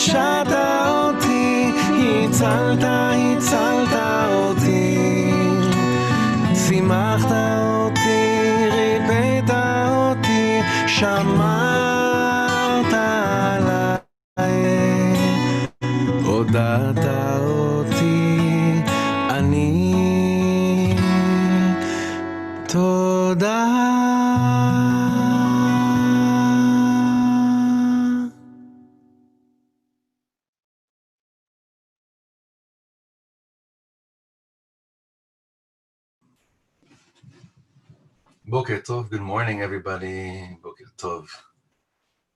קדשת אותי, הצלת אותי, שימחת אותי, ריפאת אותי, שמרת עליי, הודעת אותי, אני תודה. Boker Tov, good morning everybody. Boker Tov.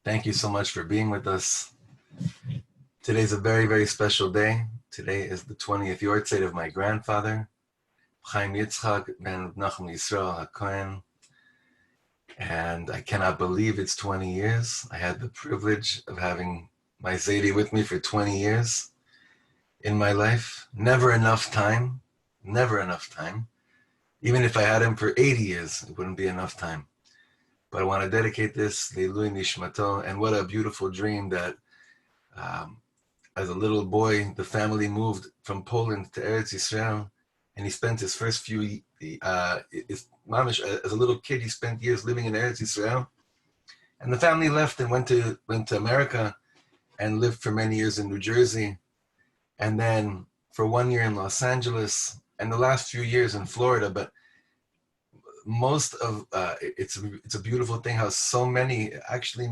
Thank you so much for being with us. Today's a very, very special day. Today is the 20th Yortzeit of my grandfather, Chaim Yitzchak ben Nachman Yisrael HaKohen. And I cannot believe it's 20 years. I had the privilege of having my Zaidi with me for 20 years in my life. Never enough time, never enough time. Even if I had him for 80 years, it wouldn't be enough time. But I want to dedicate this, Leilui Nishmato, and what a beautiful dream that as a little boy, the family moved from Poland to Eretz Yisrael, and he spent his first few, as a little kid, he spent years living in Eretz Yisrael, and the family left and went to America and lived for many years in New Jersey, and then for 1 year in Los Angeles, and the last few years in Florida. But most of, it's a beautiful thing how so many, actually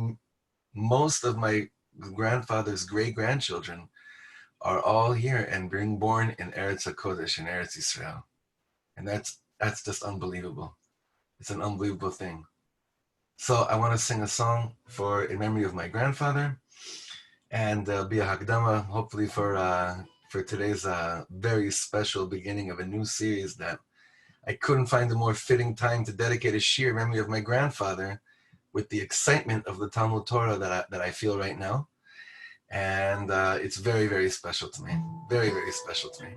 most of my grandfather's great-grandchildren are all here and being born in Eretz HaKodesh, in Eretz Yisrael. And that's just unbelievable. It's an unbelievable thing. So I want to sing a song in memory of my grandfather, and be a Hakdama, hopefully for today's very special beginning of a new series that I couldn't find a more fitting time to dedicate a shir in memory of my grandfather with the excitement of the Talmud Torah that I feel right now. And it's very, very special to me. Very, very special to me.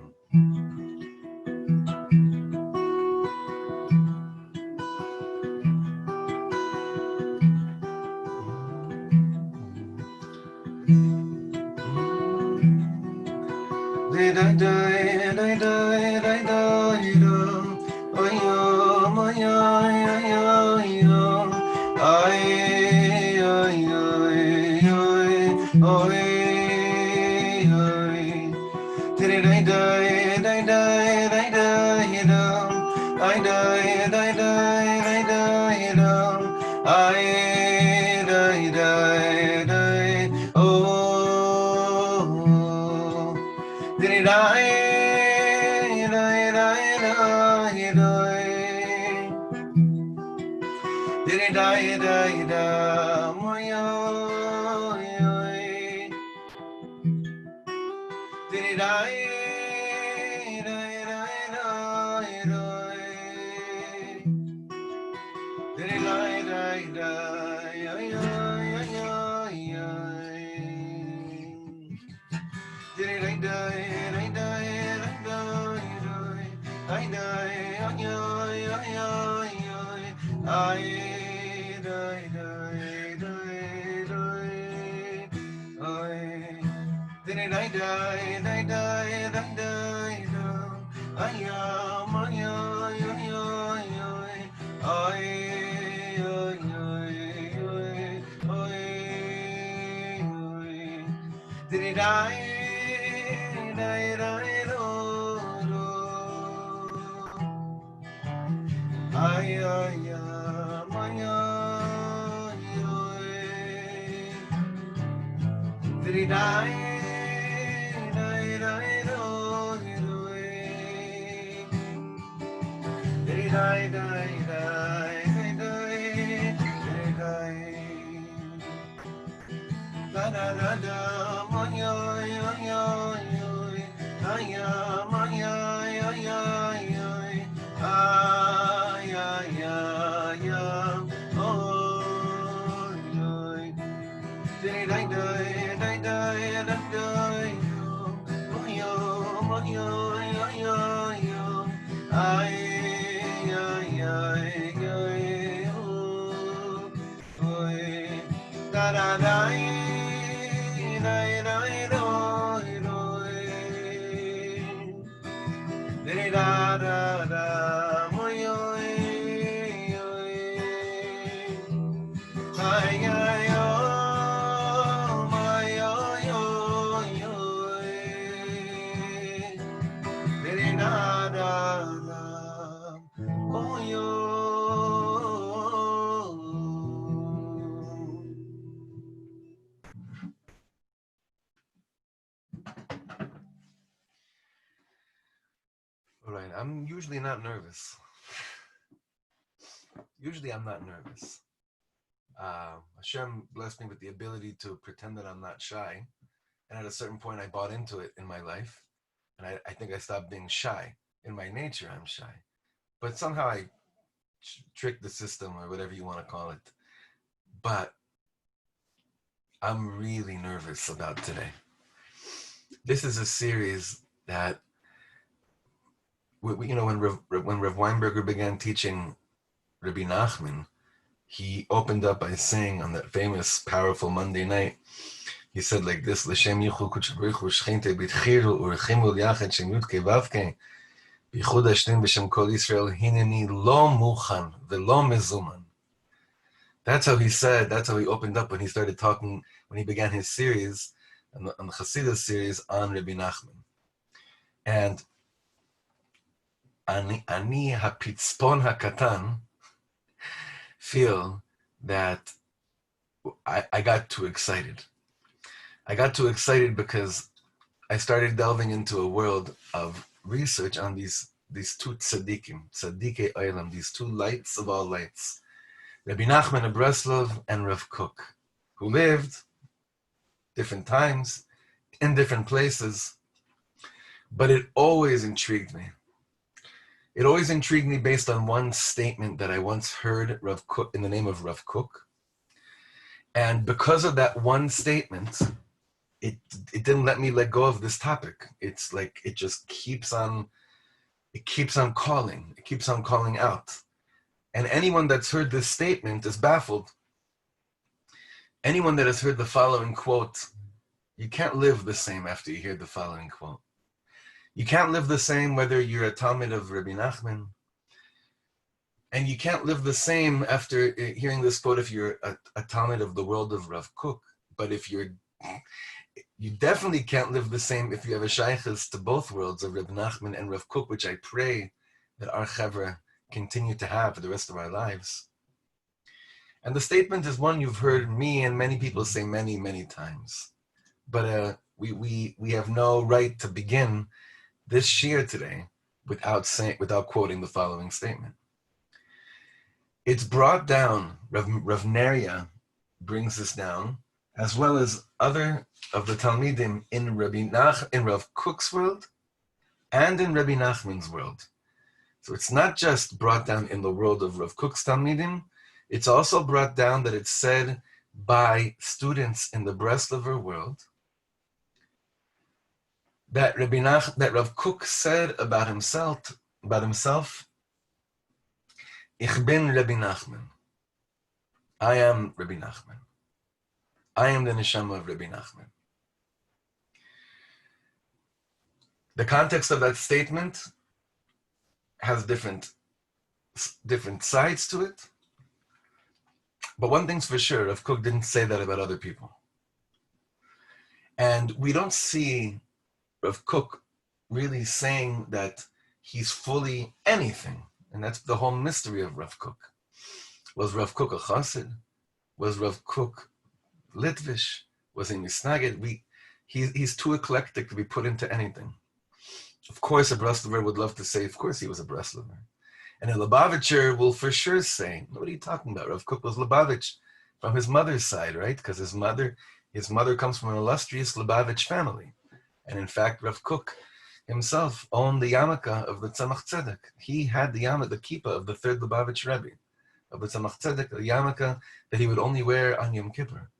right. I'm usually not nervous. Usually I'm not nervous. Hashem blessed me with the ability to pretend that I'm not shy. And at a certain point, I bought into it in my life. And I think I stopped being shy. In my nature, I'm shy. But somehow I tricked the system or whatever you want to call it. But I'm really nervous about today. This is a series that, when Rev Weinberger began teaching Rebbe Nachman, he opened up by saying on that famous, powerful Monday night, he said like this, L'shem yichul kuch b'richu shchinte b'tchiru u'rechimul yachet shem yudke vavke b'yichud hashtim b'shem kol Yisrael hineni lo muchan v'lo mezuman. That's how he said, that's how he opened up when he started talking, when he began his series, on the Chassidus series on Rebbe Nachman. And Ani hapitzpon hakatan feel that I got too excited. I got too excited because I started delving into a world of research on these two tzaddikim, tzaddikei olam, these two lights of all lights, Rabbi Nachman of Breslov and Rav Kook, who lived different times in different places, but it always intrigued me. It always intrigued me based on one statement that I once heard Rav Kook in the name of Rav Kook. And because of that one statement, it didn't let me let go of this topic. It's like it just keeps on calling. It keeps on calling out. And anyone that's heard this statement is baffled. Anyone that has heard the following quote, you can't live the same after you hear the following quote. You can't live the same whether you're a Talmud of Rebbe Nachman, and you can't live the same after hearing this quote if you're a Talmud of the world of Rav Kook. But you definitely can't live the same if you have a shaykhus to both worlds of Rebbe Nachman and Rav Kook, which I pray that our chevra continue to have for the rest of our lives. And the statement is one you've heard me and many people say many, many times. But we have no right to begin this shir today without quoting the following statement. It's brought down, Rav Neria brings this down, as well as other of the Talmidim in Rav Kook's world and in Rebbe Nachman's world. So it's not just brought down in the world of Rav Kook's Talmidim, it's also brought down that it's said by students in the Breslover world that Rav Kook said about himself, Ich bin Rebbe Nachman. I am Rebbe Nachman. I am the neshama of Rebbe Nachman. The context of that statement has different sides to it. But one thing's for sure, Rav Kook didn't say that about other people. And we don't see Rav Kook really saying that he's fully anything. And that's the whole mystery of Rav Kook. Was Rav Kook a chassid? Was Rav Kook Litvish? Was he misnagid? He's too eclectic to be put into anything. Of course, a Breslover would love to say, of course he was a Breslover. And a Lubavitcher will for sure say, what are you talking about? Rav Kook was Lubavitch from his mother's side, right? Because his mother comes from an illustrious Lubavitch family. And in fact, Rav Kook himself owned the yarmulke of the Tzemach Tzedek. He had the yarmulke, the kippah of the third Lubavitch Rebbe, of the Tzemach Tzedek, a yarmulke that he would only wear on Yom Kippur.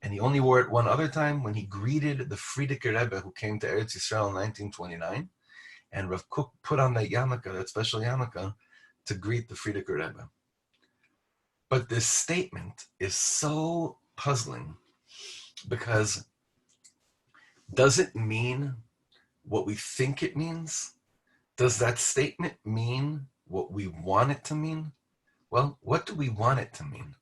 And he only wore it one other time when he greeted the Frierdiker Rebbe who came to Eretz Yisrael in 1929. And Rav Kook put on that yarmulke, that special yarmulke, to greet the Frierdiker Rebbe. But this statement is so puzzling because does it mean what we think it means? Does that statement mean what we want it to mean? Well, what do we want it to mean?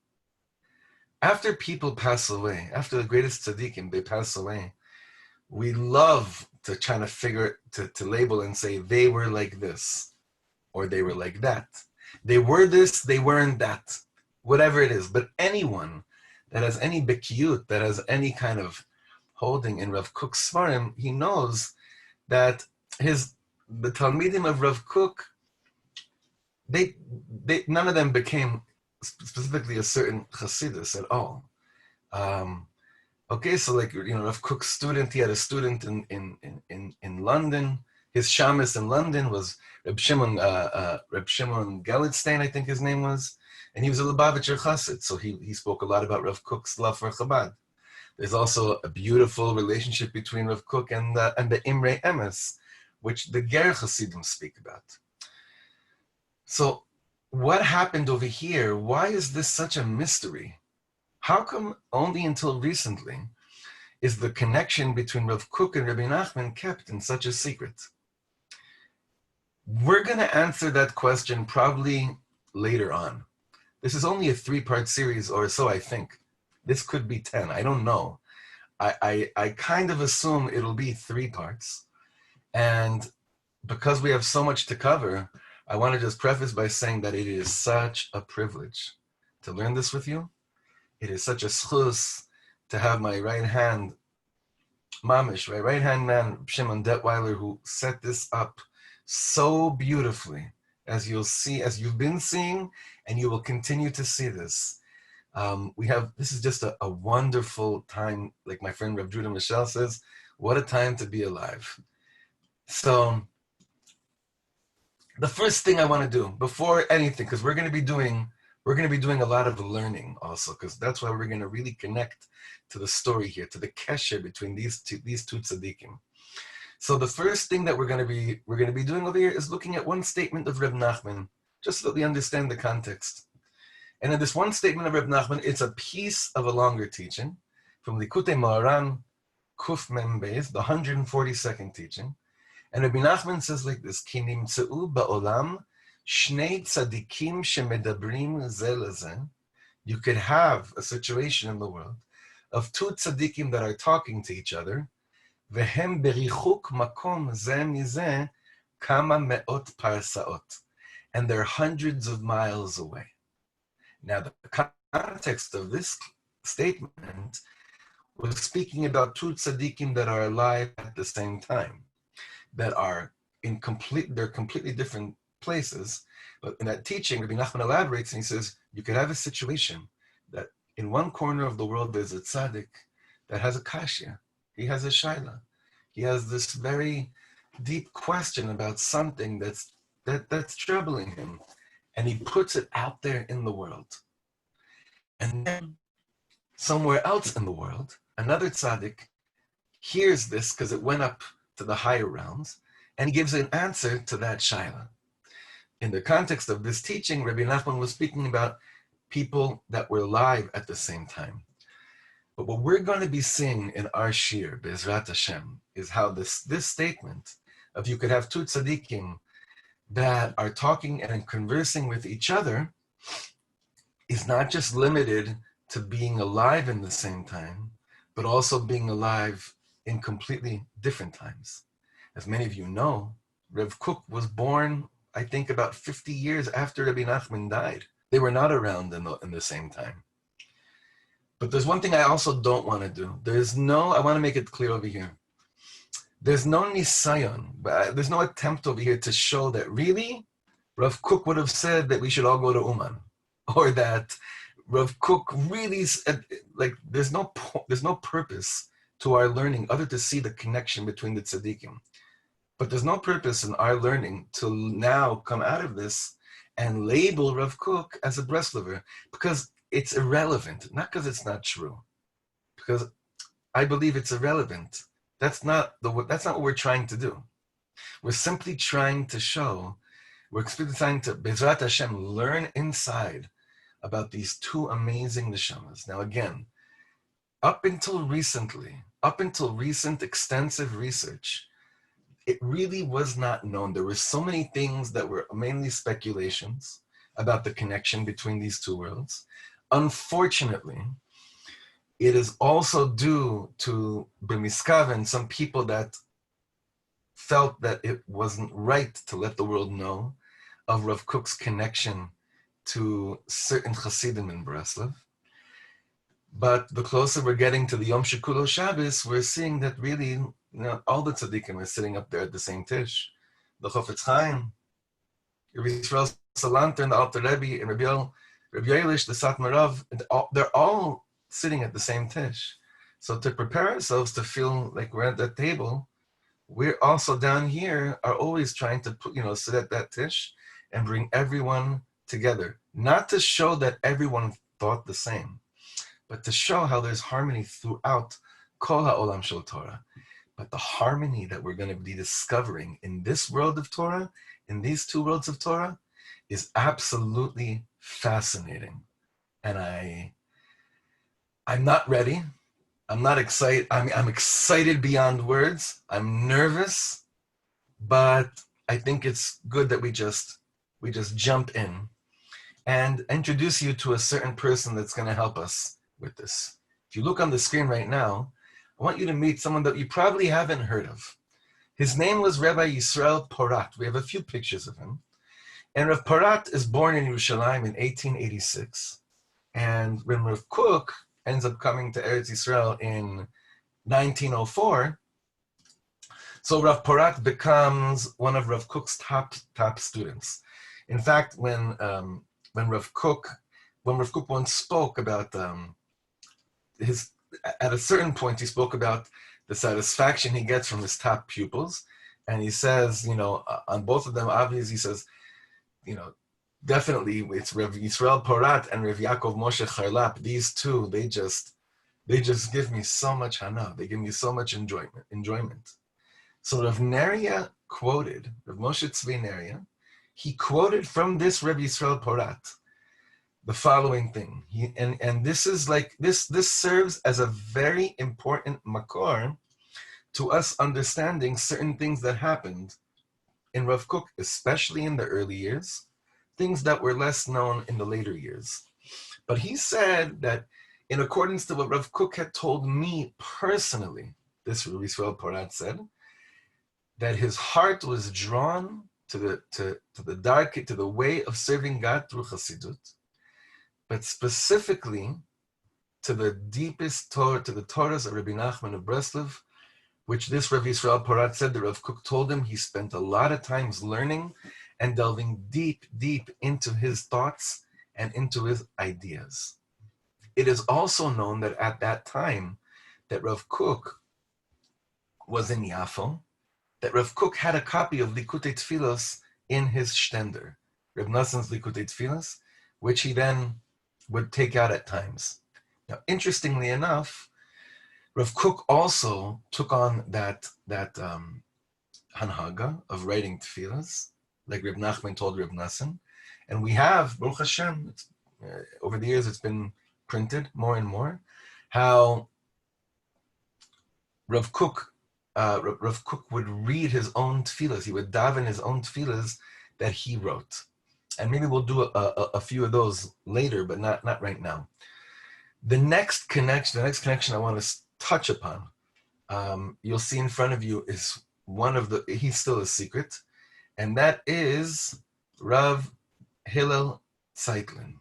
After people pass away, after the greatest tzaddikim, they pass away, we love to try to figure, to label and say, they were like this, or they were like that. They were this, they weren't that, whatever it is. But anyone that has any bekiyut, that has any kind of holding in Rav Kook's Svarim, he knows that his the Talmidim of Rav Kook, they none of them became specifically a certain Hasidus at all. Okay, so like Rav Kook's student, he had a student in London. His shamus in London was Reb Shimon Gelidstein, I think his name was, and he was a Lubavitcher Chassid, so he spoke a lot about Rav Kook's love for Chabad. There's also a beautiful relationship between Rav Kook and the Imre Emes, which the Ger Hasidim speak about. So what happened over here? Why is this such a mystery? How come only until recently is the connection between Rav Kook and Rabbi Nachman kept in such a secret? We're going to answer that question probably later on. This is only a 3-part series or so, I think. This could be 10. I don't know. I kind of assume it'll be 3 parts. And because we have so much to cover, I want to just preface by saying that it is such a privilege to learn this with you. It is such a schus to have my right hand, mamish, my right hand man, Shimon Detweiler, who set this up so beautifully, as you'll see, as you've been seeing, and you will continue to see this. This is just a wonderful time, like my friend Rav Judah Michelle says, what a time to be alive. So the first thing I want to do before anything, because we're going to be doing a lot of learning also, because that's why we're going to really connect to the story here, to the kesher between these two tzaddikim. So the first thing that we're going to be doing over here is looking at one statement of Reb Nachman, just so that we understand the context. And in this one statement of Reb Nachman, it's a piece of a longer teaching from Likutei Moharan, Kuf Mem Beis, the 142nd teaching. And Rabbi Nachman says like this: Ki nimtzeu ba'olam shnei tzadikim shemedabrim ze leze. You could have a situation in the world of 2 tzadikim that are talking to each other. Vehem berichuk makom ze mize kama me'ot parsaot. And they're hundreds of miles away. Now, the context of this statement was speaking about 2 tzaddikim that are alive at the same time, that are they're completely different places. But in that teaching, Rabbi Nachman elaborates and he says, you could have a situation that in one corner of the world, there's a tzaddik that has a kashya. He has a shaila. He has this very deep question about something that's troubling him. And he puts it out there in the world. And then somewhere else in the world, another tzaddik hears this because it went up to the higher realms, and he gives an answer to that shaila. In the context of this teaching, Rabbi Nachman was speaking about people that were alive at the same time. But what we're going to be seeing in our shir, Be'ezrat Hashem, is how this statement of you could have 2 tzaddikim that are talking and conversing with each other is not just limited to being alive in the same time, but also being alive in completely different times. As many of you know, Rav Kook was born, I think, about 50 years after Rabbi Nachman died. They were not around in the same time. But there's one thing I also don't want to do. I want to make it clear over here. There's no nisayon, there's no attempt over here to show that really Rav Kook would have said that we should all go to Uman, or that Rav Kook really, like, there's no purpose to our learning other to see the connection between the tzaddikim. But there's no purpose in our learning to now come out of this and label Rav Kook as a Breslover, because it's irrelevant, not because it's not true, because I believe it's irrelevant. That's not what we're trying to do. We're simply trying to we're simply trying to, Be'ezrat Hashem, learn inside about these 2 amazing neshamas. Now again, up until recent extensive research, it really was not known. There were so many things that were mainly speculations about the connection between these 2 worlds. Unfortunately, it is also due to b'miskaven, some people that felt that it wasn't right to let the world know of Rav Kook's connection to certain Hasidim in Breslov. But the closer we're getting to the Yom Shekulo Shabbos, we're seeing that really, all the tzaddikim are sitting up there at the same tish. the Chofetz Chaim, Rabbi Yisrael Salanter, and the Alter Rebbe, and Rabbi Yoelish, the Satmar Rav, they're all sitting at the same tish. So to prepare ourselves to feel like we're at that table, we're also down here are always trying to put, sit at that tish and bring everyone together. Not to show that everyone thought the same, but to show how there's harmony throughout Kol HaOlam Shel Torah. But the harmony that we're going to be discovering in this world of Torah, in these two worlds of Torah, is absolutely fascinating. And I'm not ready. I'm not excited. I'm excited beyond words. I'm nervous, but I think it's good that we just jump in and introduce you to a certain person that's going to help us with this. If you look on the screen right now, I want you to meet someone that you probably haven't heard of. His name was Rabbi Yisrael Porat. We have a few pictures of him. And Rav Porat is born in Yerushalayim in 1886. And when Rav Kook ends up coming to Eretz Yisrael in 1904, so Rav Porat becomes one of Rav Kook's top students. In fact, when Rav Kook once spoke about at a certain point, he spoke about the satisfaction he gets from his top pupils. And he says, on both of them, obviously, he says, definitely it's Rav Yisrael Porat and Rav Yaakov Moshe Charlap. These two, they just give me so much hana. They give me so much enjoyment. So Rav Neria quoted, Rav Moshe Tzvi Neria, he quoted from this Rav Yisrael Porat the following thing. And this is like, this serves as a very important makor to us understanding certain things that happened in Rav Kook, especially in the early years, things that were less known in the later years. But he said that in accordance to what Rav Kook had told me personally, this Rav Yisrael Porat said, that his heart was drawn to the way of serving God through Chassidut, but specifically to the deepest Torah, to the Torahs of Rabbi Nachman of Breslov, which this Rav Yisrael Porat said that Rav Kook told him he spent a lot of times learning and delving deep into his thoughts and into his ideas. It is also known that at that time that Rav Kook was in Yafo, that Rav Kook had a copy of Likutei Tfilos in his shtender, Rav Nassan's Likutei Tfilos, which he then would take out at times. Now, interestingly enough, Rav Kook also took on that hanhaga of writing tefillas, like Reb Nachman told Reb Nassan. And we have, Baruch Hashem, over the years it's been printed more and more, how Rav Kook would read his own tefillas. He would daven his own tefillas that he wrote. And maybe we'll do a few of those later, but not right now. The next connection I want to touch upon, you'll see in front of you is he's still a secret, and that is Rav Hillel Zeitlin.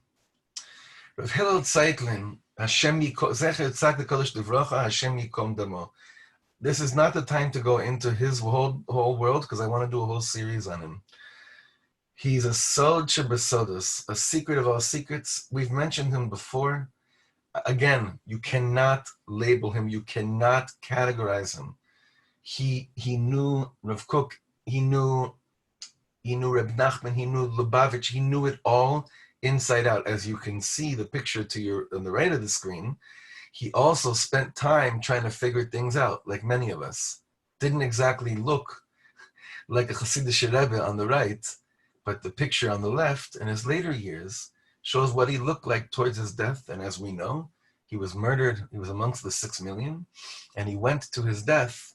Rav Hillel Zeitlin, Hashem Zecher Tzak L'Kodesh Livrocha, Hashem Yikom Damo. This is not the time to go into his whole world, because I want to do a whole series on him. He's a Sod Shebesodos, a secret of all secrets. We've mentioned him before. Again, you cannot label him. You cannot categorize him. He knew Rav Kook. He knew Reb Nachman. He knew Lubavitch. He knew it all inside out. As you can see the picture on the right of the screen, he also spent time trying to figure things out, like many of us. Didn't exactly look like a Hasidic Rebbe on the right, but the picture on the left in his later years shows what he looked like towards his death. And as we know, he was murdered. He was amongst the 6 million. And he went to his death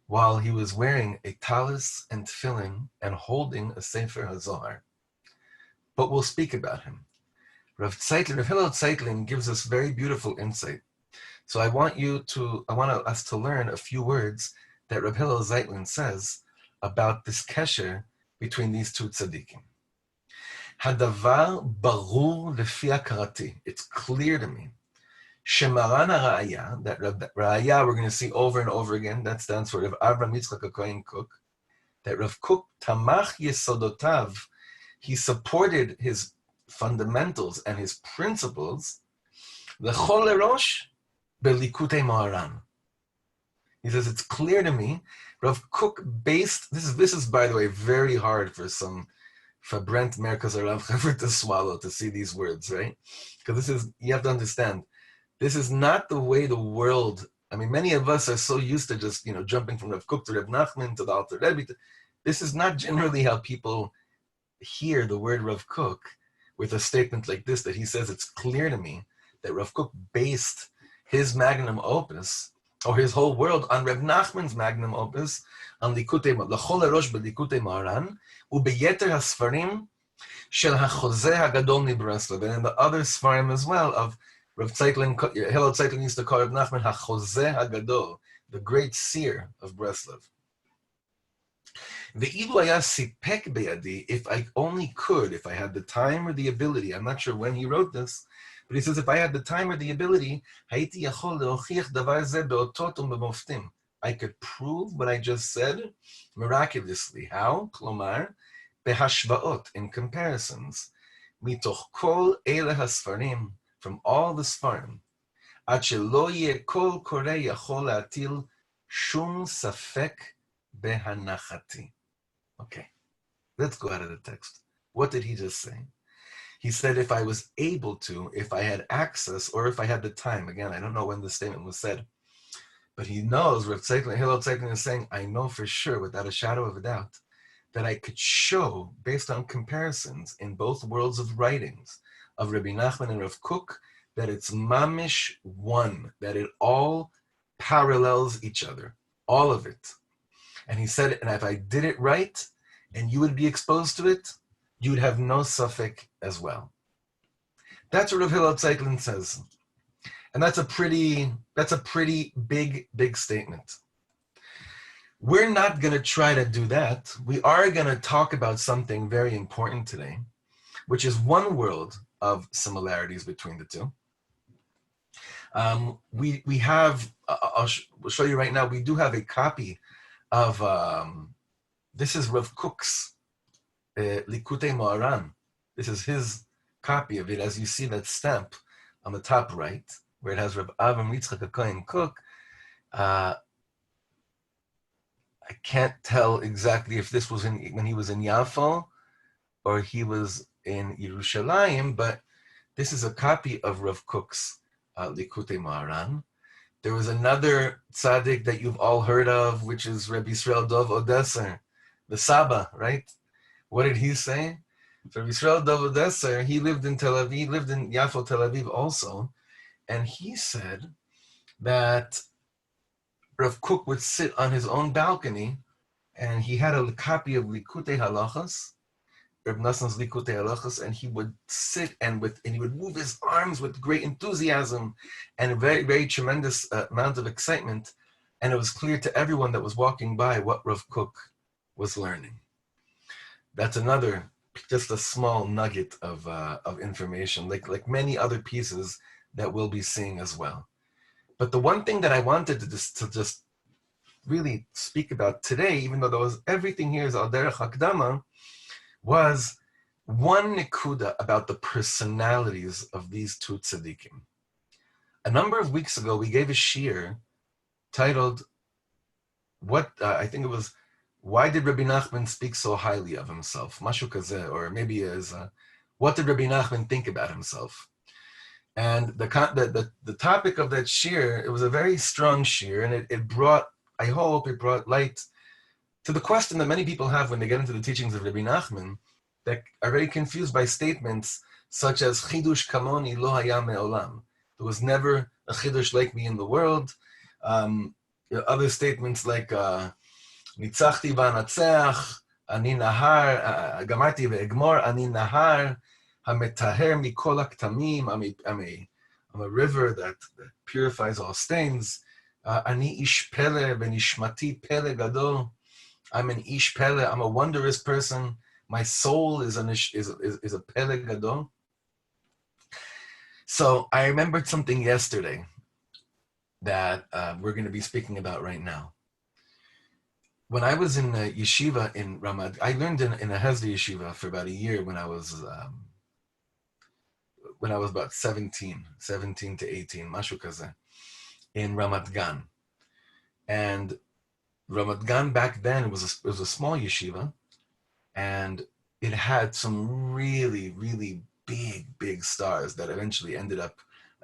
while he was wearing a talis and tefillin and holding a Sefer HaZohar. But we'll speak about him. Rav Hillel Zeitlin gives us very beautiful insight. So I want us to learn a few words that Rav Hillel Zeitlin says about this kesher between these two tzaddikim. Hadavar barur lefi akarati. It's clear to me. Shemaran HaRa'aya, that Ra'aya we're going to see over and over again, that stands for Rav Avram Yitzchak HaKohen Kook, that Rav Kook tamach yesodotav, he supported his fundamentals and his principles, l'chol erosh belikutei Moharan. He says, it's clear to me, Rav Kook based, this is by the way, very hard for Brent Merkaz Rav ever to swallow, to see these words, right? Because you have to understand, this is not the way the world, I mean, many of us are so used to just, jumping from Rav Kook to Reb Nachman to the Alter Rebbe. This is not generally how people hear the word Rav Kook with a statement like this, that he says, it's clear to me that Rav Kook based his magnum opus, or his whole world, on Reb Nachman's magnum opus, on Likutei L'chol Erosh beLikutei Moharan, ubeyeter hasfarim shel hachozeh hagadol miBreslov, and in the other svarim as well of Rav Tzeitlin. Hillel Tzeitlin used to call Reb Nachman hachozeh hagadol, the great seer of Breslov. Ve'ilu haya sipek beyadi, if I only could, if I had the time or the ability, I'm not sure when he wrote this, but he says, if I had the time or the ability, I could prove what I just said miraculously. How? Klomar, behashvaot, in comparisons. Mitoch kol ele hasfarim, from all the svarim. Ad shelo yeh kol koreh yachol la'atil shum safek behanachati. Okay, let's go out of the text. What did he just say? He said, if I was able to, if I had access, or if I had the time, again, I don't know when the statement was said, but he knows, Rav Tzeitlin, Hillel Tzeitlin is saying, I know for sure, without a shadow of a doubt, that I could show, based on comparisons in both worlds of writings, of Rabbi Nachman and Rav Kook, that it's mamish one, that it all parallels each other, all of it. And he said, and if I did it right, and you would be exposed to it, you would have no suffix as well. That's what Rav Hillel Tzeitlin says. And that's a pretty big statement. We're not going to try to do that. We are going to talk about something very important today, which is one world of similarities between the two. We have, we'll show you right now, we do have a copy of, this is Rav Kook's Likutei Moharan. This is his copy of it, as you see that stamp on the top right, where it has Rav Avram Yitzchak HaKohen Kook. I can't tell exactly if this was when he was in Yafo or he was in Yerushalayim, but this is a copy of Rav Kook's Likutei Moharan. There was another tzaddik that you've all heard of, which is Rebbe Yisrael Dov Odesser, the Saba, right? What did he say? So Yisrael Dov Odesser, he lived in Tel Aviv, he lived in Yafo, Tel Aviv also, and he said that Rav Kook would sit on his own balcony, and he had a copy of Likutei Halachas, Reb Nassan's Likutei Halachas, and he would sit and he would move his arms with great enthusiasm and a very, very tremendous amount of excitement, and it was clear to everyone that was walking by what Rav Kook was learning. That's another, just a small nugget of information, like many other pieces that we'll be seeing as well. But the one thing that I wanted to just really speak about today, even though there was everything here is al derech hakdama, was one nekuda about the personalities of these two tzaddikim. A number of weeks ago, we gave a shir titled, I think it was, why did Rabbi Nachman speak so highly of himself? Mashu kazeh, or maybe as, what did Rabbi Nachman think about himself? And the topic of that shir, it was a very strong shir, and it brought, I hope it brought light to the question that many people have when they get into the teachings of Rabbi Nachman, that are very confused by statements such as Chidush Kamoni Lo Haya Me'olam. There was never a Chidush like me in the world. Other statements like Nitzachti V'Anatzeach, Ani Nahar, Gamarti Ve'egmor, Ani Nahar, HaMetaher Mikol HaKtamim, I'm a river that purifies all stains. Ani Ish Pele V'Nishmati Pele Gadol. I'm an Ish Pele, I'm a wondrous person. My soul is a Pele Gadol. So I remembered something yesterday that we're going to be speaking about right now. when I was in yeshiva in Ramat, I learned in a Hesder yeshiva for about a year when I was about 17 to 18, mashu kaze, in Ramat Gan. And Ramat Gan back then, it was a small yeshiva, and it had some really, really big stars that eventually ended up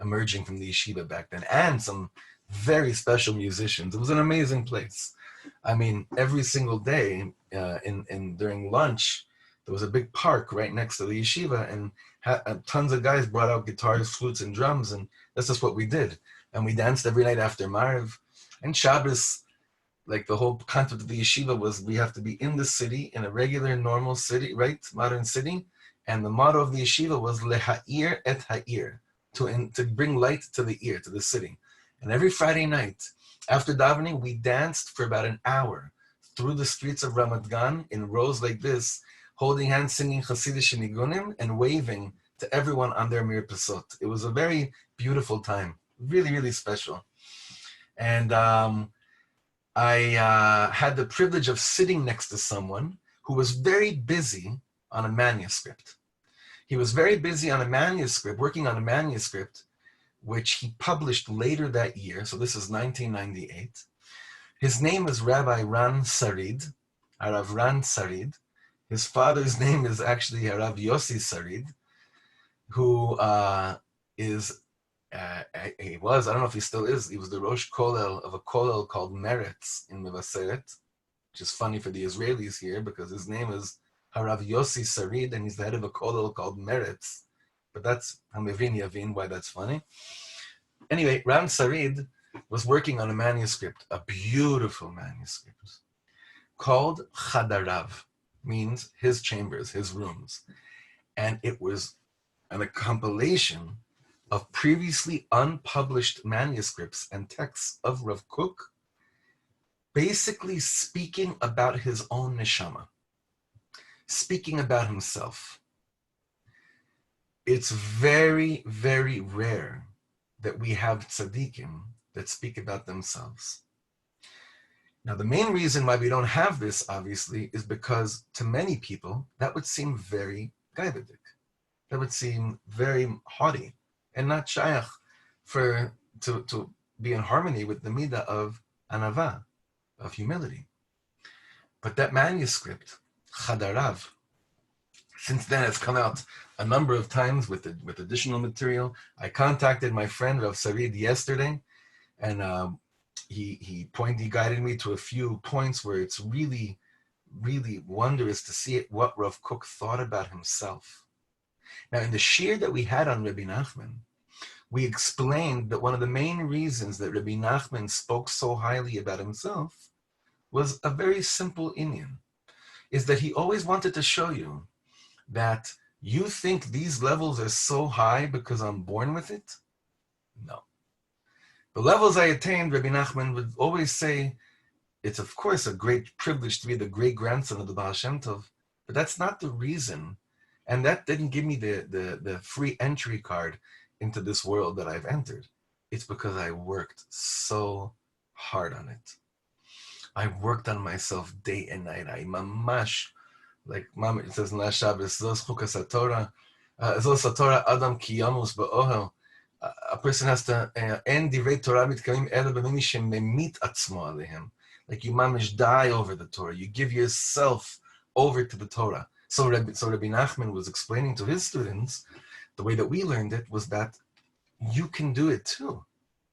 emerging from the yeshiva back then, and some very special musicians. It was an amazing place. I mean, every single day in during lunch, there was a big park right next to the yeshiva, and tons of guys brought out guitars, flutes, and drums, and that's just what we did. And we danced every night after Mariv. And Shabbos, like the whole concept of the yeshiva was we have to be in the city, in a regular, normal city, right? Modern city. And the motto of the yeshiva was leha'ir et ha'ir, to bring light to the ear, to the city. And every Friday night, after davening, we danced for about an hour through the streets of Ramat Gan in rows like this, holding hands, singing Hasidic nigunim, and waving to everyone on their mirpasot. It was a very beautiful time, really, really special. And I had the privilege of sitting next to someone who was very busy on a manuscript. He was very busy on a manuscript, working on a manuscript, which he published later that year. So this is 1998. His name is Rabbi Ran Sarid, Harav Ran Sarid. His father's name is actually Harav Yossi Sarid, who he was, I don't know if he still is, he was the Rosh Kollel of a Kollel called Meretz in Mevaseret, which is funny for the Israelis here because his name is Harav Yossi Sarid and he's the head of a Kollel called Meretz. But that's, Hamevin Yavin, why that's funny. Anyway, Ram Sarid was working on a manuscript, a beautiful manuscript, called Chadarav, means his chambers, his rooms. And it was a compilation of previously unpublished manuscripts and texts of Rav Kook, basically speaking about his own neshama, speaking about himself. It's very, very rare that we have tzaddikim that speak about themselves. Now, the main reason why we don't have this, obviously, is because to many people, that would seem very gaivadik. That would seem very haughty and not shayach to be in harmony with the midah of anava, of humility. But that manuscript, Chadarav, since then it's come out a number of times with additional material. I contacted my friend Rav Sarid yesterday, and he guided me to a few points where it's really, really wondrous to see what Rav Kook thought about himself. Now, in the shir that we had on Rebbe Nachman, we explained that one of the main reasons that Rebbe Nachman spoke so highly about himself was a very simple inyan, is that he always wanted to show you that you think these levels are so high because I'm born with it? No. The levels I attained, Rebbe Nachman would always say, it's of course a great privilege to be the great-grandson of the Baal Shem Tov, but that's not the reason. And that didn't give me the free entry card into this world that I've entered. It's because I worked so hard on it. I worked on myself day and night. I mamash, like Mama, it says in last Shabbos, Zos chukas haTorah, Zos haTorah Adam ki yamus ba'ohel. A person has to end divrei Torah mitkalim ela b'mimi shememit atzmo alehem. Like you mamish die over the Torah. You give yourself over to the Torah. So Rabbi Nachman was explaining to his students, the way that we learned it was that you can do it too.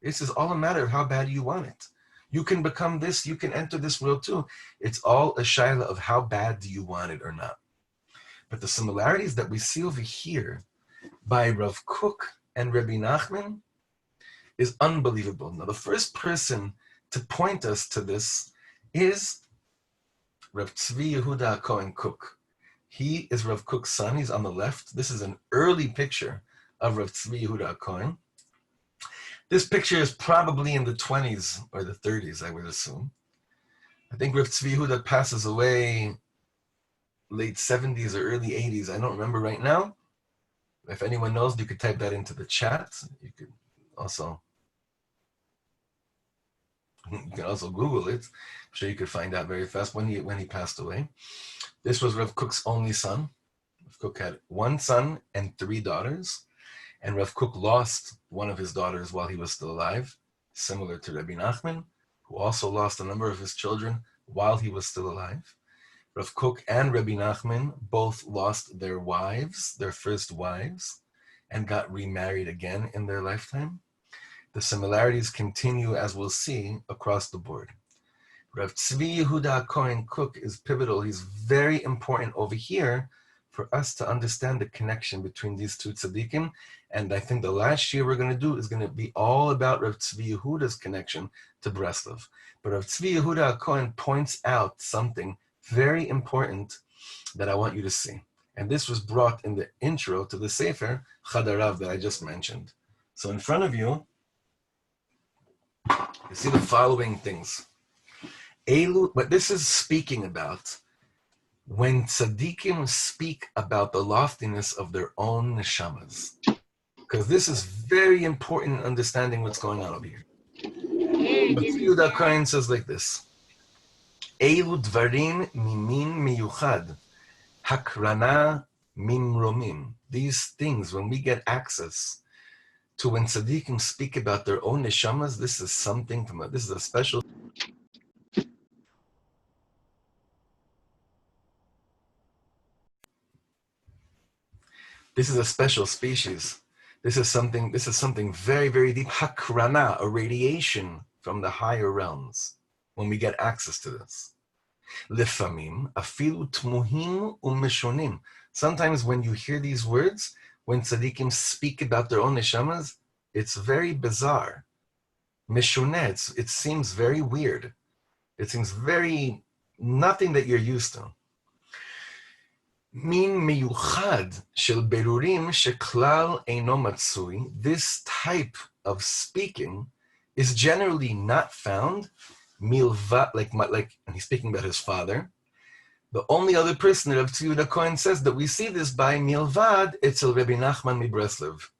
This is all a matter of how bad you want it. You can become this, you can enter this world too. It's all a shaila of how bad do you want it or not. But the similarities that we see over here by Rav Kook and Rebbe Nachman is unbelievable. Now, the first person to point us to this is Rav Tzvi Yehuda Cohen Kook. He is Rav Kook's son. He's on the left. This is an early picture of Rav Tzvi Yehuda Cohen. This picture is probably in the 20s or the 30s, I would assume. I think Rav Tzvi Yehuda passes away late 70s or early 80s. I don't remember right now. If anyone knows, you could type that into the chat. You could also, You can also Google it. I'm sure you could find out very fast when he passed away. This was Rav Kook's only son. Rav Kook had one son and three daughters, and Rav Kook lost one of his daughters while he was still alive, similar to Rebbe Nachman, who also lost a number of his children while he was still alive. Rav Kook and Rebbe Nachman both lost their wives, their first wives, and got remarried again in their lifetime. The similarities continue, as we'll see, across the board. Rav Tzvi Yehuda Kohen Kook is pivotal. He's very important over here for us to understand the connection between these two tzaddikim. And I think the last year we're going to do is going to be all about Rav Tzvi Yehuda's connection to Breslov. But Rav Tzvi Yehuda Kohen points out something very important that I want you to see. And this was brought in the intro to the Sefer Chadarav that I just mentioned. So in front of you, you see the following things. But this is speaking about when tzaddikim speak about the loftiness of their own neshamas. Because this is very important in understanding what's going on over here. But Yehuda Kohen says like this. Eilu dvarim mimin miyuchad, hakrana mimromim. These things, when we get access to when tzaddikim speak about their own neshamas, this is something this is a special. This is a special species. This is something very, very deep. Hakrana, a radiation from the higher realms when we get access to this. Lefamim, afilu tmuhim umeshonim. Sometimes when you hear these words, when tzaddikim speak about their own neshamas, it's very bizarre. Meshoneh, it seems very weird. It seems very nothing that you're used to. Min miyuchad shel berurim sheklal eino matzui. This type of speaking is generally not found. Milva, like, and he's speaking about his father. The only other person that Rav Tzvi Yehuda Kohen says that we see this by milvad, it's el Rebbe Nachman Mibreslev.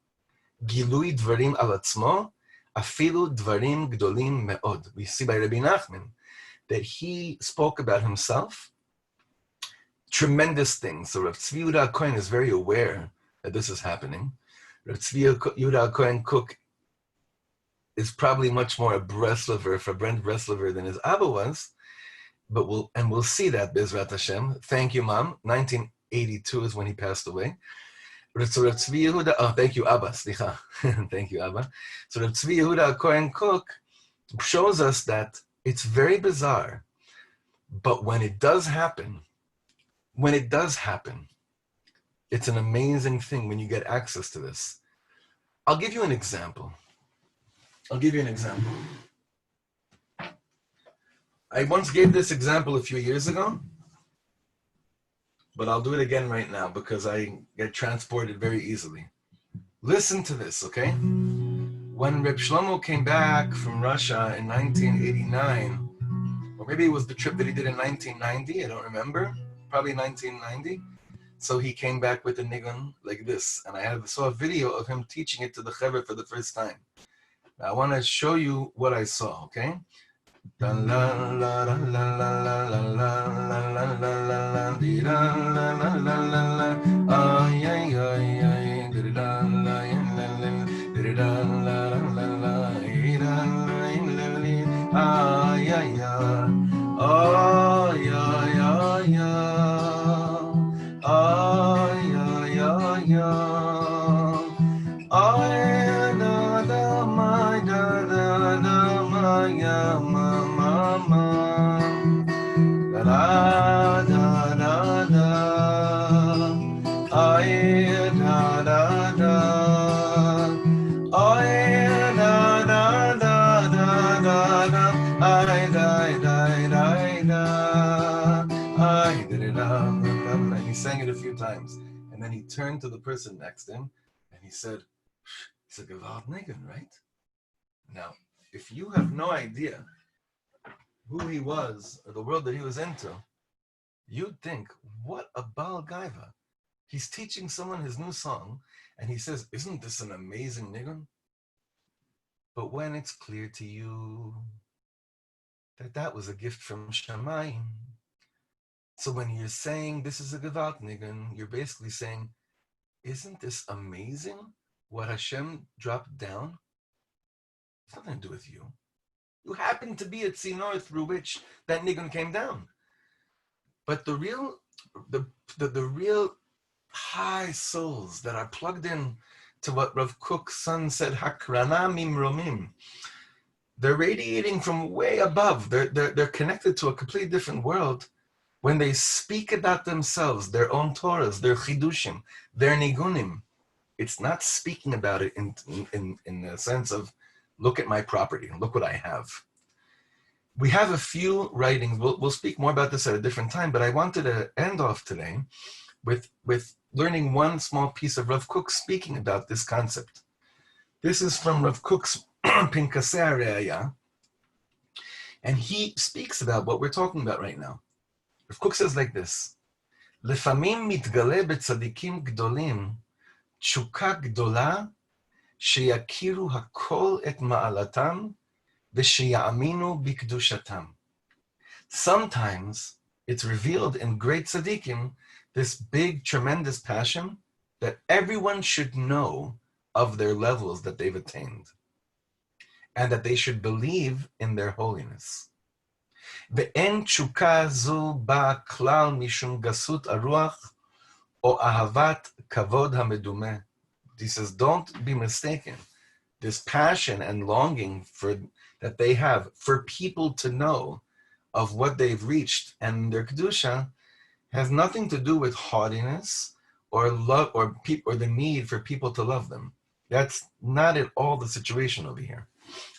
Gilui dvarim al atzmo, afilu dvarim gdolim meod. We see by Rebbe Nachman that he spoke about himself tremendous things. So Rav Tzvi Yehuda Kohen is very aware that this is happening. Rav Tzvi Yehuda Kohen Kook is probably much more a Breslover, for Brent Breslover than his Abba was, but we'll see that Bezrat Hashem. Thank you, Mom. 1982 is when he passed away. So Rav Tzvi Yehuda, thank you, Abba, slicha. Thank you, Abba. So Rav Tzvi Yehuda Kohen Kook shows us that it's very bizarre, but when it does happen, it's an amazing thing when you get access to this. I'll give you an example. I once gave this example a few years ago, but I'll do it again right now because I get transported very easily. Listen to this, okay? When Reb Shlomo came back from Russia in 1989, or maybe it was the trip that he did in 1990, I don't remember, probably 1990. So he came back with a nigun like this, and I saw a video of him teaching it to the Rebbe for the first time. Now, I want to show you what I saw, okay? And he sang it a few times, and then he turned to the person next to him and he said, "It's a Gewalt Nigun, right?" Now, if you have no idea who he was or the world that he was into, you'd think, what a Baal Gaiva. He's teaching someone his new song, and he says, "Isn't this an amazing nigun?" But when it's clear to you that was a gift from Shamayim. So when you're saying this is a Gewaltnigen, you're basically saying, isn't this amazing what Hashem dropped down? It's nothing to do with you. You happen to be a tzimor through which that nigun came down. But the real high souls that are plugged in to what Rav Kook's son said, Hakrana mimromim, they're radiating from way above. They're connected to a completely different world. When they speak about themselves, their own Torahs, their chidushim, their nigunim, it's not speaking about it in the sense of, look at my property, look what I have. We have a few writings. We'll speak more about this at a different time, but I wanted to end off today with learning one small piece of Rav Kook speaking about this concept. This is from Rav Kook's Pinkasei HaRe'aya, and he speaks about what we're talking about right now. Rav Kook says like this: Lefamim mitgale betzadikim gdolim tshuka gdola sheyakiru hakol et ma'alatam v'sheya'aminu bikdushatam. Sometimes it's revealed in great tzaddikim this big, tremendous passion that everyone should know of their levels that they've attained, and that they should believe in their holiness. Ve'en tshuka zu ba klal mishum gasut aruach o ahavat kavod hamedumeh. He says, don't be mistaken. This passion and longing that they have for people to know of what they've reached and their kedusha has nothing to do with haughtiness or love or the need for people to love them. That's not at all the situation over here.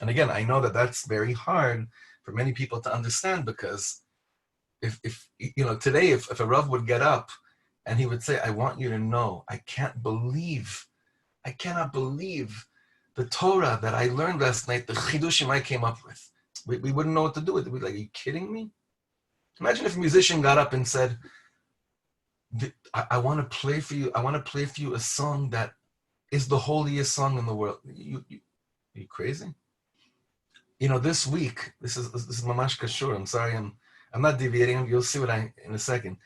And again, I know that that's very hard for many people to understand, because if today, if a Rav would get up and he would say, I want you to know, I cannot believe the Torah that I learned last night, the chidushim I came up with. We wouldn't know what to do with it. We'd be like, are you kidding me? Imagine if a musician got up and said, I want to play for you a song that is the holiest song in the world. Are you crazy? This week, this is mamash kashur. I'm sorry, I'm not deviating. You'll see in a second.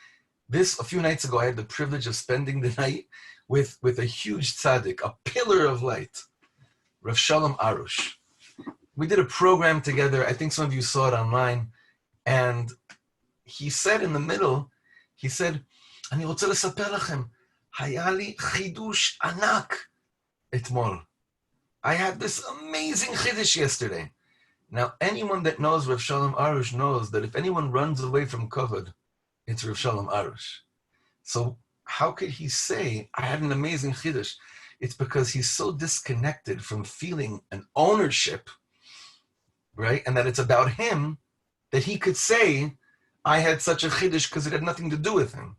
A few nights ago, I had the privilege of spending the night with a huge tzaddik, a pillar of light, Rav Shalom Arush. We did a program together. I think some of you saw it online. And he said in the middle, he said, אני רוצה לספר לכם, היה לי חידוש ענק אתמול. I had this amazing chiddush yesterday. Now, anyone that knows Rav Shalom Arush knows that if anyone runs away from kavod, it's Rav Shalom Arush. So how could he say, I had an amazing chiddush? It's because he's so disconnected from feeling an ownership, right? And that it's about him, that he could say, I had such a chiddush because it had nothing to do with him.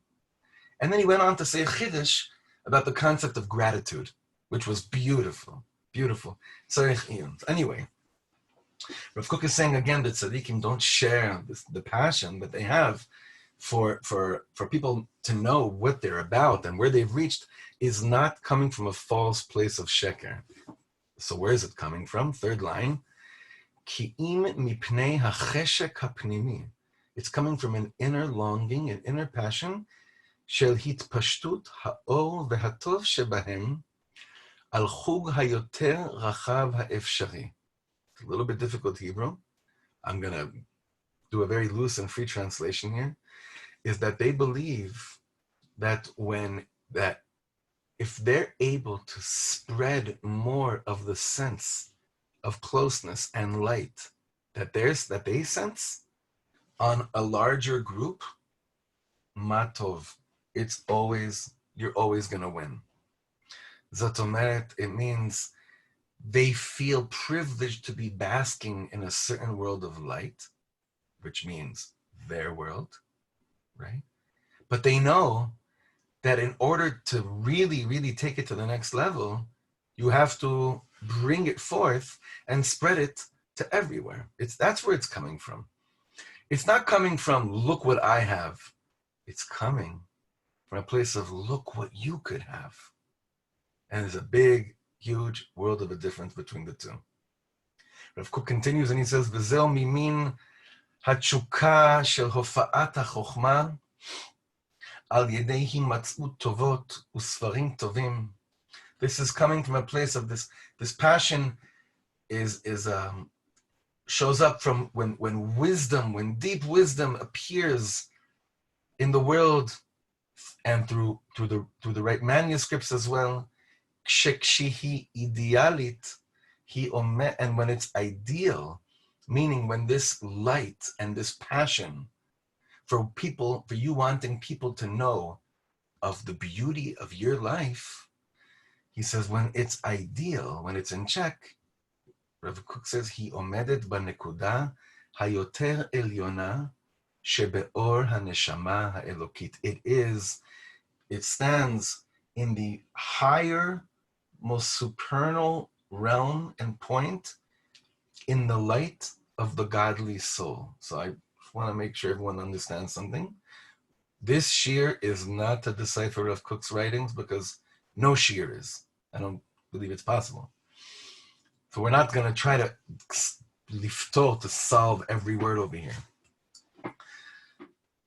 And then he went on to say a chiddush about the concept of gratitude, which was beautiful, beautiful. So anyway, Rav Kook is saying again that tzaddikim don't share the passion that they have for people to know what they're about and where they've reached is not coming from a false place of sheker. So where is it coming from? Third line, ki'im mipnei hacheshek hapnimi. It's coming from an inner longing, an inner passion, shel hitpashtut ha'or ve'hatov shebahem al chug hayoter rachav ha'efshari. It's a little bit difficult Hebrew. I'm going to do a very loose and free translation here. Is that they believe that if they're able to spread more of the sense of closeness and light that they sense on a larger group, matov, you're always going to win. Zatomeret, it means they feel privileged to be basking in a certain world of light, which means their world, right? But they know that in order to really, really take it to the next level, you have to bring it forth and spread it to everywhere. That's where it's coming from. It's not coming from, look what I have. It's coming from a place of, look what you could have. And there's a big, huge world of a difference between the two. Rav Kook continues and he says, V'zel mimin התשוקה של הופעת החוכמה על ידי הימצאות טובות וספרים טובים. This is coming from a place of this passion is shows up from when deep wisdom appears in the world and through the right manuscripts as well. כשהיא אידיאלית, and when it's ideal, meaning when this light and this passion for you wanting people to know of the beauty of your life, he says when it's ideal, when it's in check, Rebbe Kook says, היא עומדת בנקודה היותר עליונה שבאור הנשמה האלוקית. It stands in the higher, most supernal realm and point in the light of the godly soul. So I want to make sure everyone understands something. This shir is not to decipher Rav Kook's writings because no shir is. I don't believe it's possible. So we're not going to try to lifto to solve every word over here.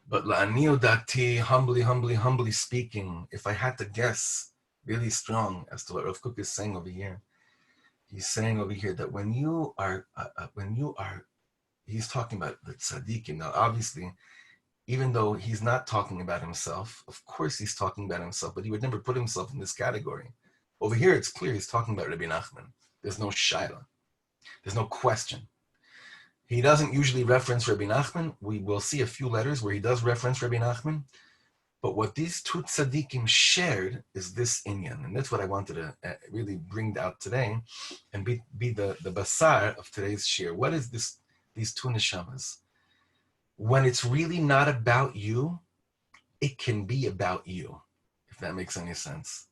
But la'ani dati, humbly speaking, if I had to guess really strong as to what Rav Kook is saying over here, he's saying over here that when you are, he's talking about the tzaddikim. Now, obviously, even though he's not talking about himself, of course he's talking about himself, but he would never put himself in this category. Over here, it's clear he's talking about Rebbe Nachman. There's no shaila. There's no question. He doesn't usually reference Rebbe Nachman. We will see a few letters where he does reference Rebbe Nachman. But what these two tzaddikim shared is this inyan. And that's what I wanted to really bring out today and be the basar of today's shir. What is these two neshamas? When it's really not about you, it can be about you, if that makes any sense.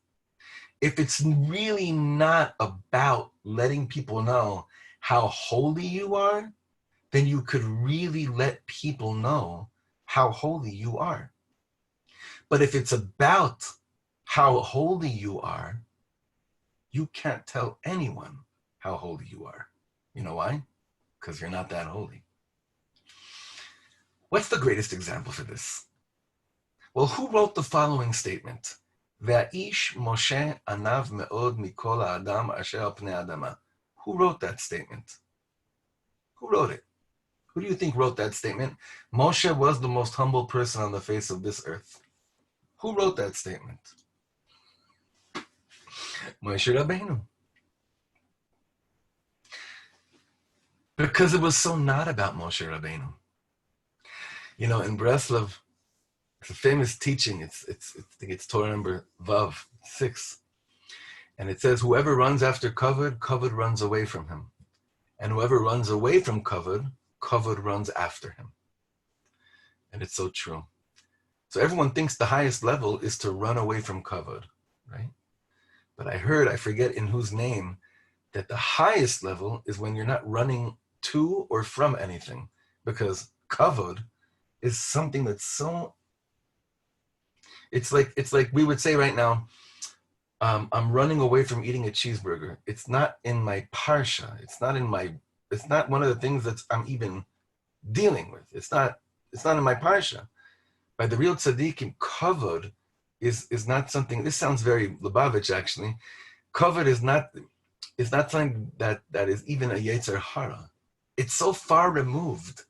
If it's really not about letting people know how holy you are, then you could really let people know how holy you are. But if it's about how holy you are, you can't tell anyone how holy you are. You know why? Because you're not that holy. What's the greatest example for this? Well, who wrote the following statement? Ve'aish Moshe anav me'od mikol ha'adam asher al pnei adama. Who wrote that statement? Who wrote it? Who do you think wrote that statement? Moshe was the most humble person on the face of this earth. Who wrote that statement? Moshe Rabbeinu. Because it was so not about Moshe Rabbeinu. You know, in Breslov, it's a famous teaching. I think it's Torah number Vav 6, and it says, "Whoever runs after kavod, kavod runs away from him, and whoever runs away from kavod, kavod runs after him." And it's so true. So everyone thinks the highest level is to run away from kavod, right? But I forget in whose name, that the highest level is when you're not running to or from anything, because kavod is something that's so. It's like we would say right now, I'm running away from eating a cheeseburger. It's not in my parsha. It's not one of the things that I'm even dealing with. It's not in my parsha. By the real tzaddikim, kavod is not something. This sounds very Lubavitch actually. Kavod is not something that is even a yetzer hara. It's so far removed.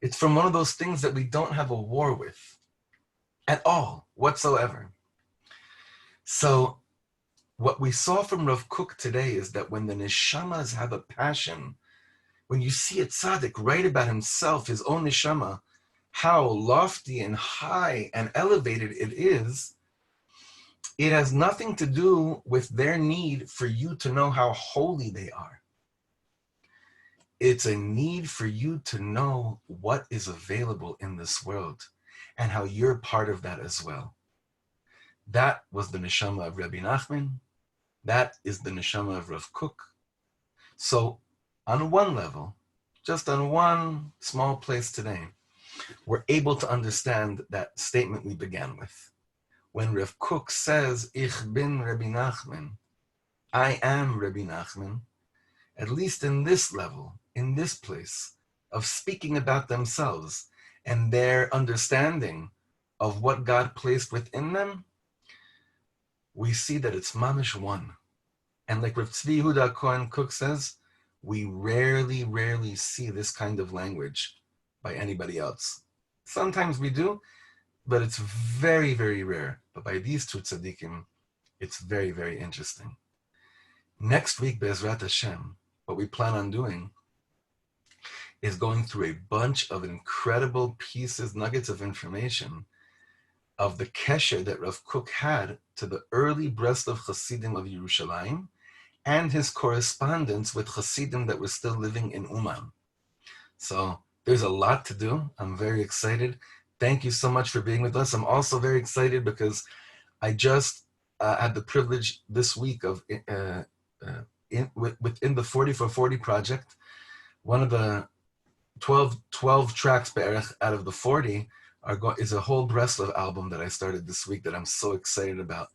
It's from one of those things that we don't have a war with at all, whatsoever. So what we saw from Rav Kook today is that when the neshamas have a passion, when you see a tzaddik write about himself, his own neshama, how lofty and high and elevated it is, it has nothing to do with their need for you to know how holy they are. It's a need for you to know what is available in this world and how you're part of that as well. That was the neshama of Rebbe Nachman. That is the neshama of Rav Kook. So on one level, just on one small place today, we're able to understand that statement we began with. When Rav Kook says, Ich bin Rebbe Nachman, I am Rebbe Nachman, at least in this level, in this place, of speaking about themselves and their understanding of what God placed within them, we see that it's mamish one. And like Rav Tzvi Yehuda Cohen Kook says, we rarely see this kind of language by anybody else. Sometimes we do, but it's very, very rare. But by these two tzaddikim, it's very, very interesting. Next week, Be'ezrat Hashem, what we plan on doing is going through a bunch of incredible pieces, nuggets of information of the kesher that Rav Kook had to the early Breslov Hasidim of Yerushalayim and his correspondence with Hasidim that were still living in Uman. So there's a lot to do. I'm very excited. Thank you so much for being with us. I'm also very excited because I just had the privilege this week of within the 40 for 40 project, one of the 12 tracks out of the 40 is a whole Breslov album that I started this week that I'm so excited about.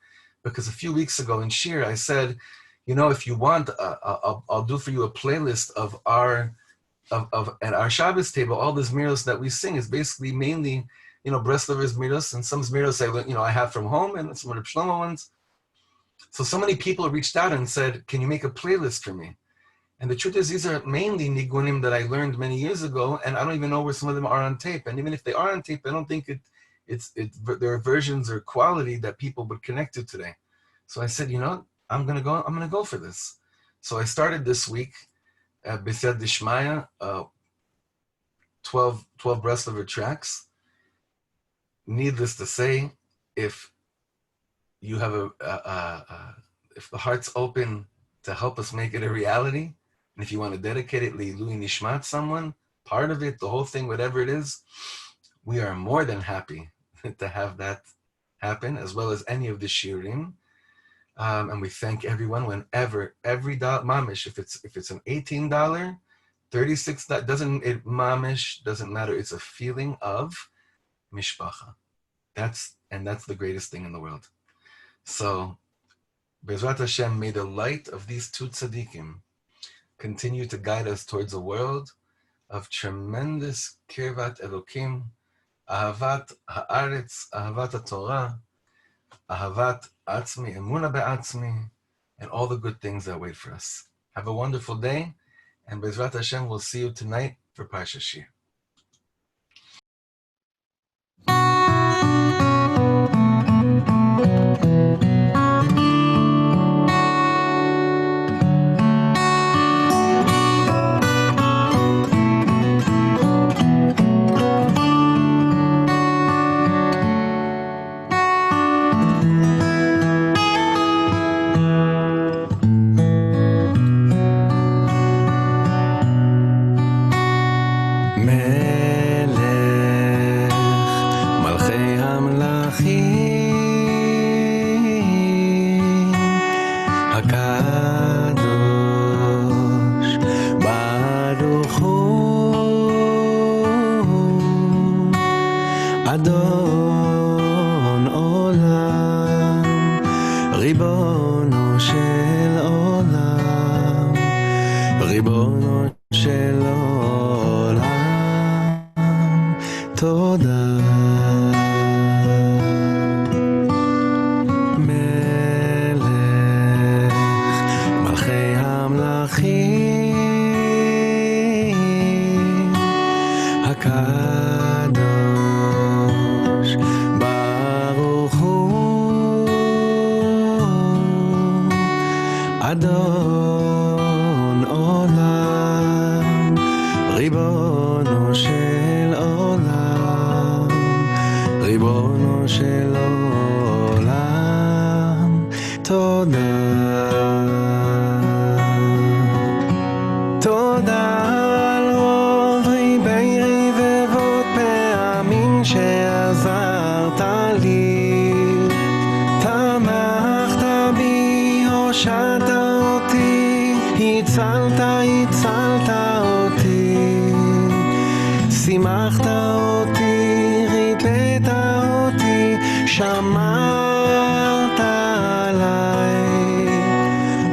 Because a few weeks ago in Shir, I said, if you want, I'll do for you a playlist of at our Shabbos table. All the zmiros that we sing is basically mainly, Breslover zmiros, and some zmiros I have from home, and some of the Shlomo ones. So many people reached out and said, "Can you make a playlist for me?" And the truth is, these are mainly nigunim that I learned many years ago, and I don't even know where some of them are on tape. And even if they are on tape, I don't think there are versions or quality that people would connect to today. So I said, I'm gonna go for this. So I started this week at B'Siyad Dishmaya, 12 Breslover tracks. Needless to say, if you have if the heart's open to help us make it a reality, and if you want to dedicate it Leilui Nishmat someone, part of it, the whole thing, whatever it is, we are more than happy to have that happen, as well as any of the shiurim. And we thank everyone whenever, every dollar, mamish, if it's an $18, $36, mamish, doesn't matter. It's a feeling of mishpacha. That's the greatest thing in the world. So, Be'ezrat Hashem, may the light of these two tzaddikim continue to guide us towards a world of tremendous kirvat Elokim, ahavat haaretz, ahavat Torah, ahavat atzmi, emuna be'atzmi, and all the good things that wait for us. Have a wonderful day, and Be'ezrat Hashem, we'll see you tonight for Parsha Shir.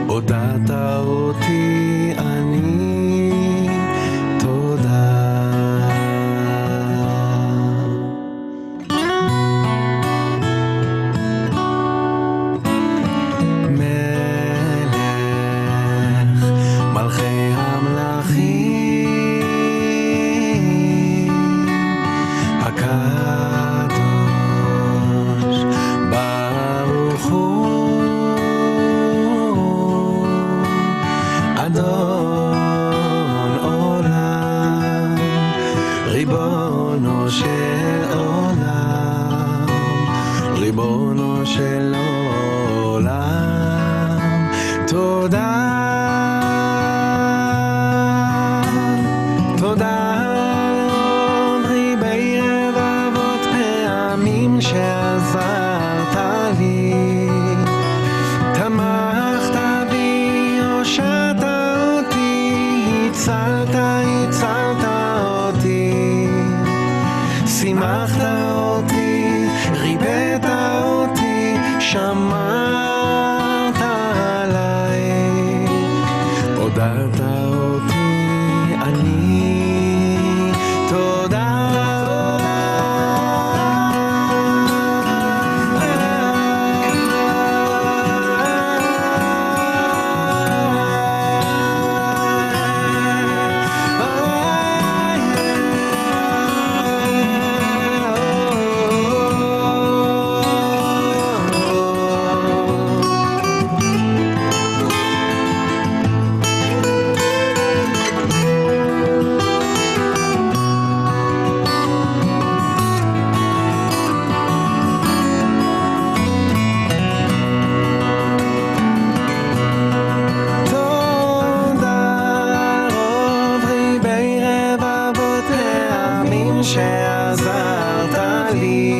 הודעת אותי אני, תודה. ריבונו של עולם, ריבונו של עולם, תודה, תודה על ריבי רבבות פעמים שעזרת לי, תמכת בי, הושעת אותי, הצלת אותי, שימחת אותי, ריבאת אותי, שמרת עליי, עודדת אותי, אני תודה. שעזרת לי,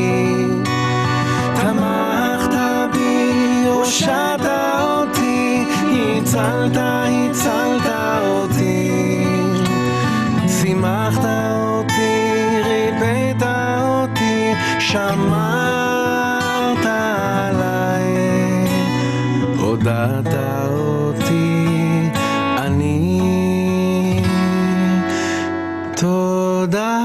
תמכת בי, הושעת אותי, הצלת אותי, שימחת אותי, ריבאת אותי, שמרת עליי, עודדת אותי, אני תודה.